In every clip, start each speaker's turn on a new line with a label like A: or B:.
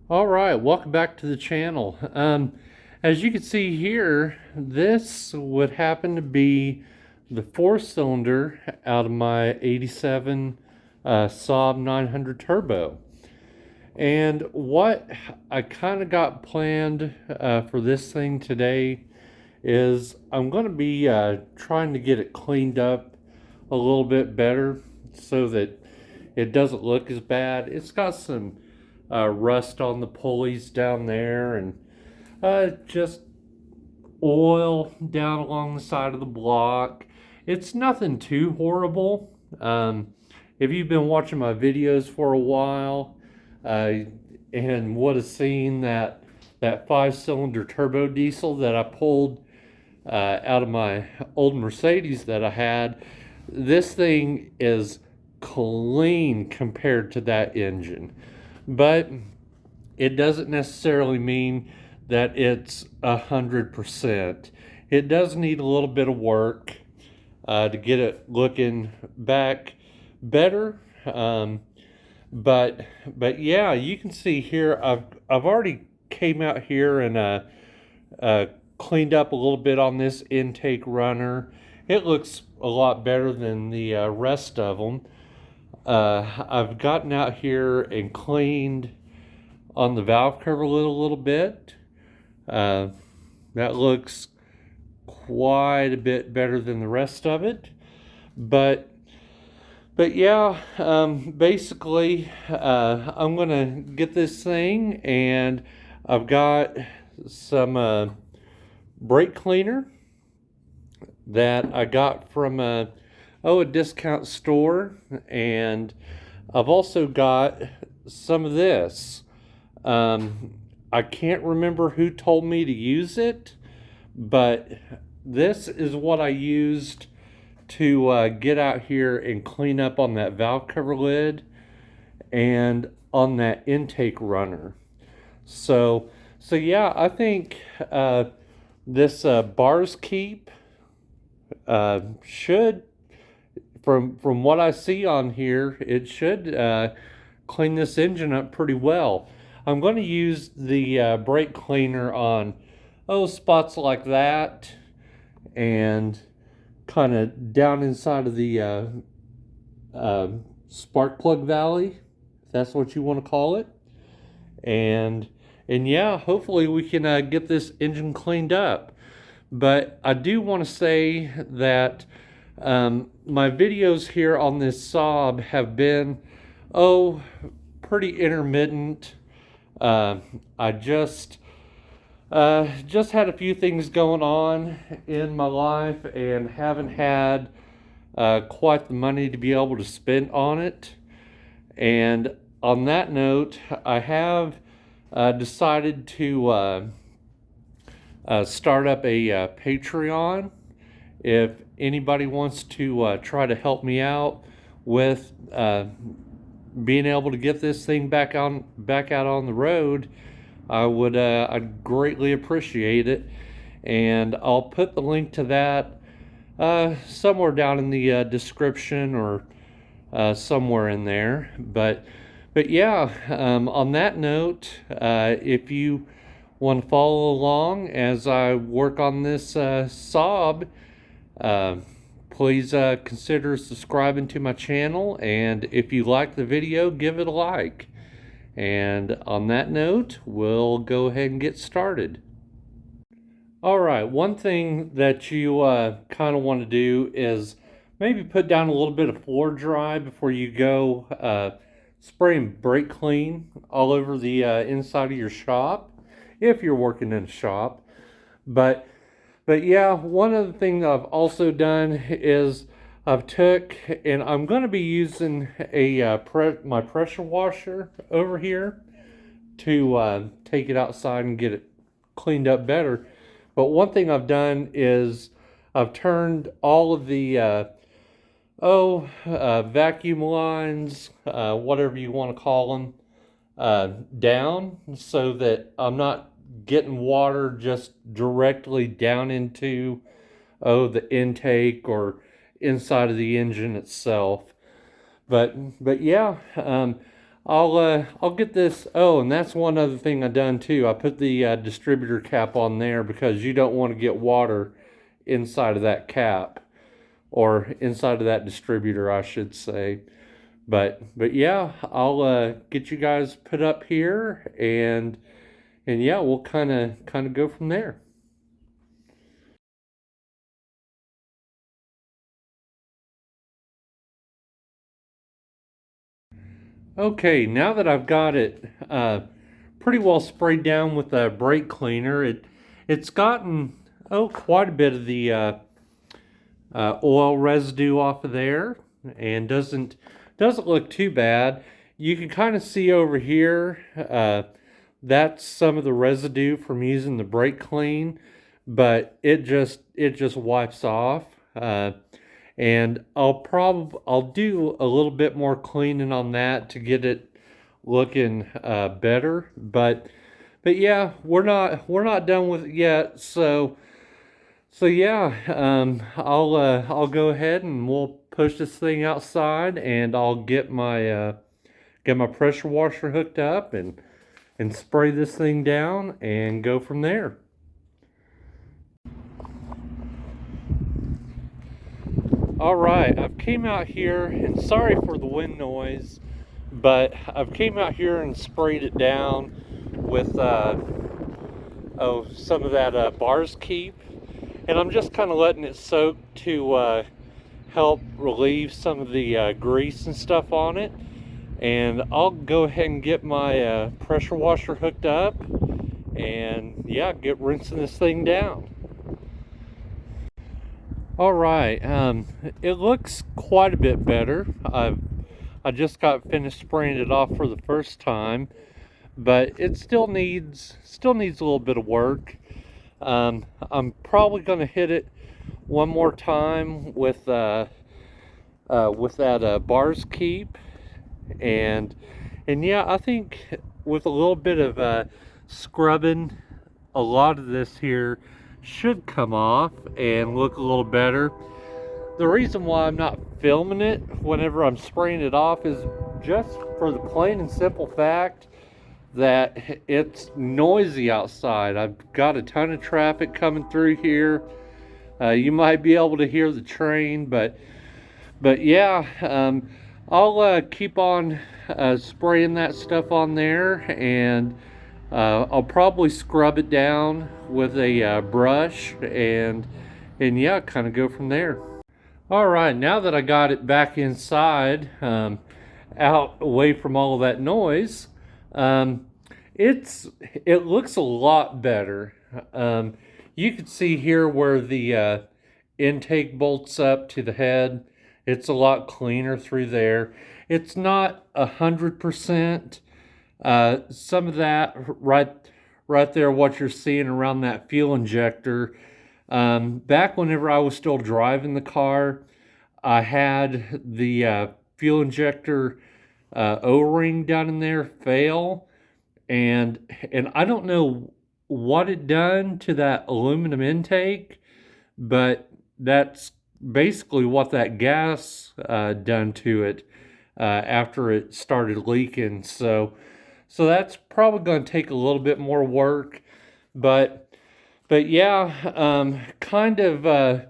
A: All right, welcome back to the channel. As you can see here, this would happen to be the four-cylinder out of my 87 Saab 900 Turbo. And what I kind of got planned for this thing today is I'm going to be trying to get it cleaned up a little bit better so that it doesn't look as bad. It's got some rust on the pulleys down there, and just oil down along the side of the block. It's nothing too horrible. If you've been watching my videos for a while and would have seen that five-cylinder turbo diesel that I pulled out of my old Mercedes that I had, this thing is clean compared to that engine. But it doesn't necessarily mean that it's 100%. It does need a little bit of work to get it looking back better. But yeah, you can see here I've already came out here and cleaned up a little bit on this intake runner. It looks a lot better than the rest of them. I've gotten out here and cleaned on the valve cover lid a little bit. That looks quite a bit better than the rest of it. But yeah, basically, I'm gonna get this thing, and I've got some brake cleaner that I got from a discount store, and I've also got some of this. I can't remember who told me to use it, but this is what I used to get out here and clean up on that valve cover lid and on that intake runner. So yeah, I think this bars keep should, from what I see on here, it should clean this engine up pretty well. I'm going to use the brake cleaner on spots like that, and kind of down inside of the spark plug valley, if that's what you want to call it. And yeah, hopefully we can get this engine cleaned up. But I do want to say that my videos here on this Saab have been pretty intermittent. I just had a few things going on in my life and haven't had quite the money to be able to spend on it. And on that note, I have decided to start up a Patreon. If anybody wants to try to help me out with being able to get this thing back out on the road, I'd greatly appreciate it. And I'll put the link to that somewhere down in the description, or somewhere in there. But yeah, on that note, if you want to follow along as I work on this Saab, please consider subscribing to my channel, and if you like the video, give it a like. And on that note, we'll go ahead and get started. All right, one thing that you kind of want to do is maybe put down a little bit of floor dry before you go spraying brake clean all over the inside of your shop, if you're working in a shop. But yeah, one of the things I've also done is I've took, and I'm going to be using a my pressure washer over here to take it outside and get it cleaned up better. But one thing I've done is I've turned all of the vacuum lines, whatever you want to call them, down, so that I'm not getting water just directly down into the intake or inside of the engine itself. But yeah, I'll get this. Oh, and that's one other thing I done too. I put the distributor cap on there because you don't want to get water inside of that cap, or inside of that distributor, I should say. But yeah, I'll get you guys put up here, and yeah, we'll kind of go from there. Okay, now that I've got it pretty well sprayed down with a brake cleaner, it's gotten quite a bit of the oil residue off of there, and doesn't look too bad. You can kind of see over here. That's some of the residue from using the brake clean, but it just wipes off. And I'll do a little bit more cleaning on that to get it looking better. But yeah, we're not done with it yet. So yeah, I'll go ahead and we'll push this thing outside, and I'll get my pressure washer hooked up and spray this thing down and go from there. All right, I've came out here, and sorry for the wind noise, but I've came out here and sprayed it down with some of that bars keep, and I'm just kind of letting it soak to help relieve some of the grease and stuff on it. And I'll go ahead and get my pressure washer hooked up, and yeah, get rinsing this thing down. All right, it looks quite a bit better. I just got finished spraying it off for the first time, but it still needs a little bit of work. I'm probably going to hit it one more time with that bars keep, and yeah, I think with a little bit of scrubbing, a lot of this here should come off and look a little better. The reason why I'm not filming it whenever I'm spraying it off is just for the plain and simple fact that it's noisy outside. I've got a ton of traffic coming through here. You might be able to hear the train, but yeah, I'll keep on spraying that stuff on there, and I'll probably scrub it down with a brush, and yeah, kind of go from there. All right, now that I got it back inside, out away from all of that noise, um, it looks a lot better. You can see here where the intake bolts up to the head. It's a lot cleaner through there. It's not 100%. Some of that right there, what you're seeing around that fuel injector. Back whenever I was still driving the car, I had the fuel injector O-ring down in there fail, and I don't know what it done to that aluminum intake, but that's basically what that gas done to it after it started leaking. So that's probably going to take a little bit more work, but yeah, kind of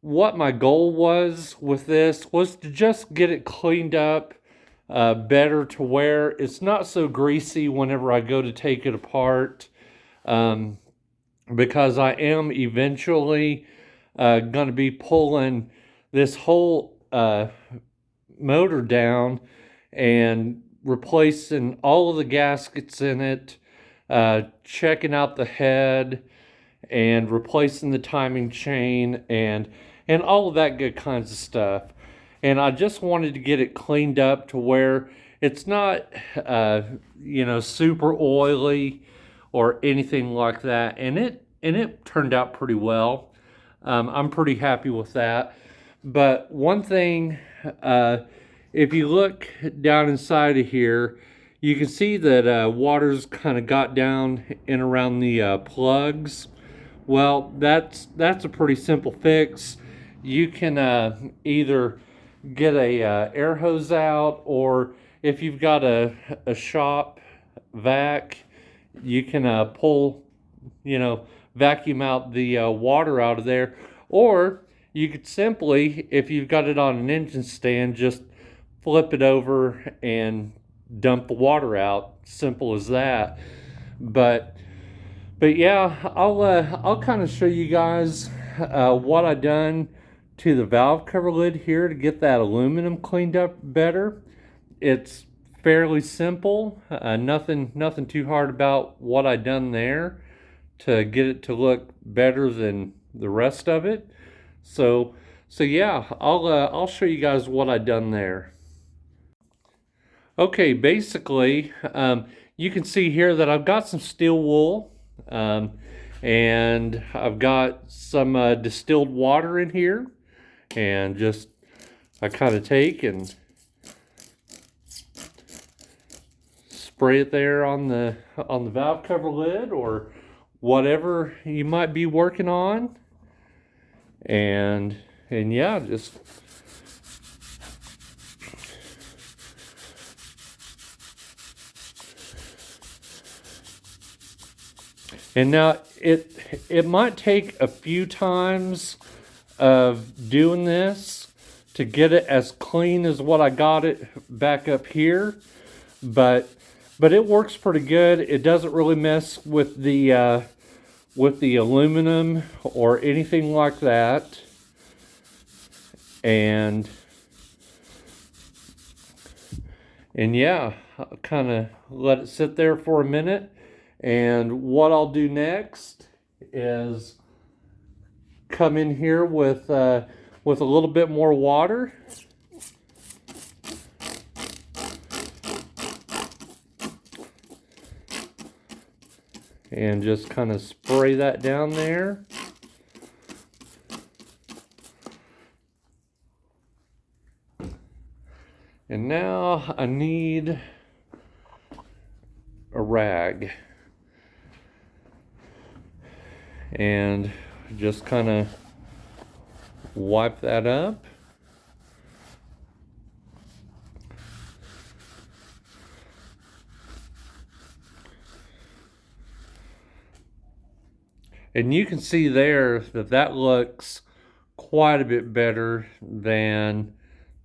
A: what my goal was with this was to just get it cleaned up better, to where it's not so greasy whenever I go to take it apart, um, because I am eventually going to be pulling this whole motor down and replacing all of the gaskets in it, checking out the head, and replacing the timing chain, and all of that good kinds of stuff. And I just wanted to get it cleaned up to where it's not, super oily or anything like that. And it turned out pretty well. I'm pretty happy with that. But one thing, if you look down inside of here, you can see that water's kind of got down in around the plugs. Well, that's a pretty simple fix. You can either get a air hose out, or if you've got a shop vac, you can pull, vacuum out the water out of there. Or you could simply, if you've got it on an engine stand, just flip it over and dump the water out. Simple as that. But yeah, I'll kind of show you guys what I done to the valve cover lid here to get that aluminum cleaned up better. It's fairly simple. Nothing too hard about what I done there to get it to look better than the rest of it. So yeah, I'll show you guys what I done there. Okay, basically, you can see here that I've got some steel wool, and I've got some distilled water in here, and just I kind of take and spray it there on the valve cover lid or whatever you might be working on, and yeah, just and now it might take a few times of doing this to get it as clean as what I got it back up here, but it works pretty good. It doesn't really mess with the aluminum or anything like that. And yeah, I'll kind of let it sit there for a minute. And what I'll do next is come in here with a little bit more water. And just kind of spray that down there. And now I need a rag. And just kind of wipe that up. And you can see there that looks quite a bit better than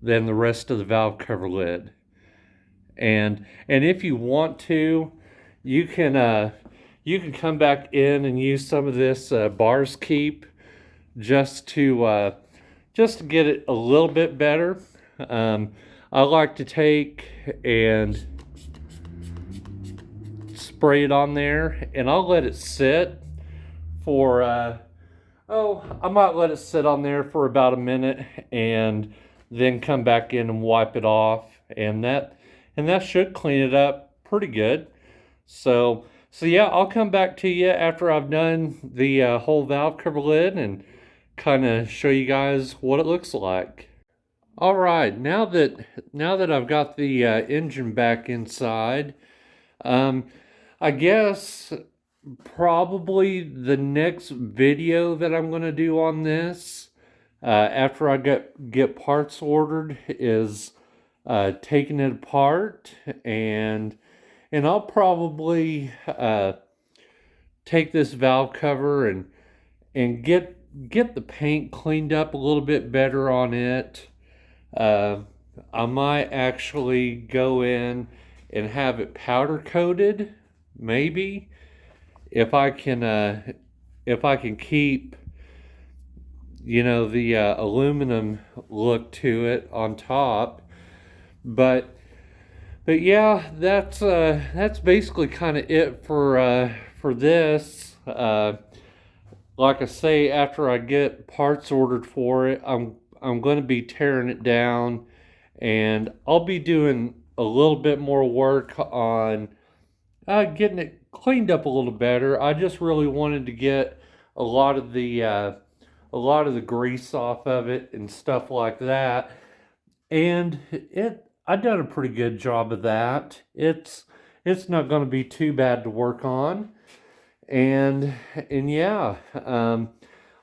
A: the rest of the valve cover lid. And if you want to, you can come back in and use some of this Bars Keep just to get it a little bit better. I like to take and spray it on there, and I'll let it sit for I might let it sit on there for about a minute and then come back in and wipe it off, and that should clean it up pretty good. So yeah, I'll come back to you after I've done the whole valve cover lid and kind of show you guys what it looks like. All right, now that I've got the engine back inside, I guess probably the next video that I'm going to do on this, after I get parts ordered, is taking it apart, and I'll probably take this valve cover and get the paint cleaned up a little bit better on it. I might actually go in and have it powder coated, maybe, if I can keep, the aluminum look to it on top. But yeah, that's basically kind of it for this. Like I say, after I get parts ordered for it, I'm going to be tearing it down, and I'll be doing a little bit more work on getting it cleaned up a little better. I just really wanted to get a lot of the grease off of it and stuff like that, and I've done a pretty good job of that. It's not going to be too bad to work on, and yeah,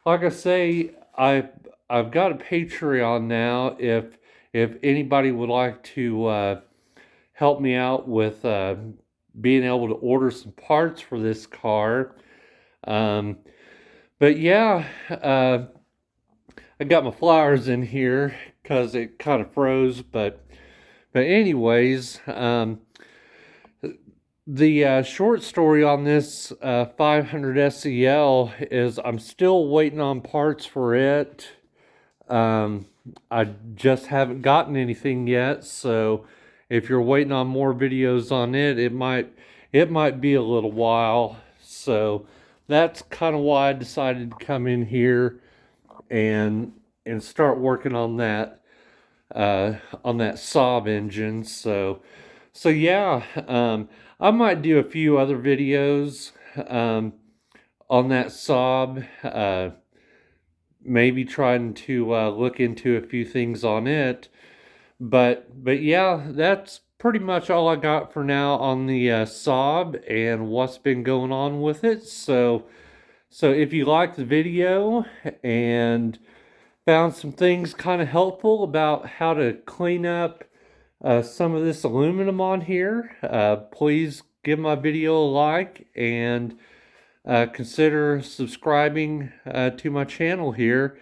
A: like I say, I've got a Patreon now. If anybody would like to helped me out with being able to order some parts for this car. But yeah, I got my flowers in here because it kind of froze. But anyways, the short story on this 500 SEL is I'm still waiting on parts for it. I just haven't gotten anything yet, so if you're waiting on more videos on it, it might be a little while. So that's kind of why I decided to come in here and start working on that Saab engine. So yeah, I might do a few other videos on that Saab. Maybe trying to look into a few things on it. But yeah, that's pretty much all I got for now on the Saab and what's been going on with it. So if you liked the video and found some things kind of helpful about how to clean up some of this aluminum on here, please give my video a like and consider subscribing to my channel here.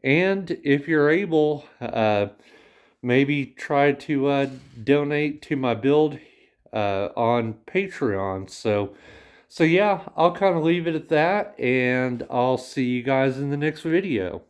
A: And if you're able, maybe try to donate to my build on Patreon. So yeah, I'll kind of leave it at that, and I'll see you guys in the next video.